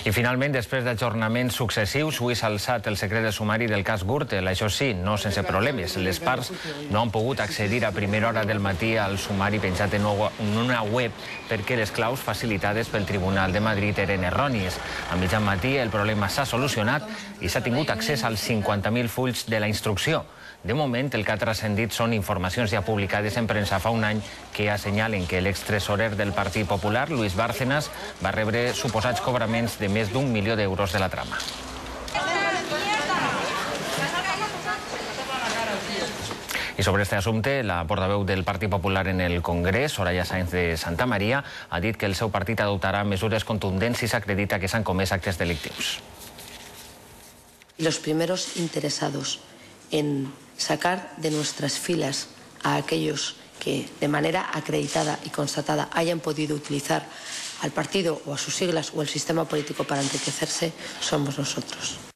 I finalment, després d'ajornaments successius, avui s'ha alçat el secret de sumari del cas Gürtel. Això sí, no sense problemes. Les parts no han pogut accedir a primera hora del matí al sumari penjat en una web perquè les claus facilitades pel Tribunal de Madrid eren errònies. A mitjan matí el problema s'ha solucionat i s'ha tingut accés als 50.000 fulls de la instrucció. De moment, el que ha transcendit són informacions ja publicades en premsa fa un any que assenyalen que l'extresorer del Partit Popular, Luis Bárcenas, va rebre suposats cobraments de més d'1 milió d'euros de la trama. I sobre este assumpte, la portaveu del Partit Popular en el Congrés, Soraya Sáenz de Santamaría, ha dit que el seu partit adoptarà mesures contundents si s'acredita que s'han comès actes delictius. Los primeros interesados en sacar de nuestras filas a aquellos que de manera acreditada y constatada hayan podido utilizar al partido o a sus siglas o el sistema político para enriquecerse, somos nosotros.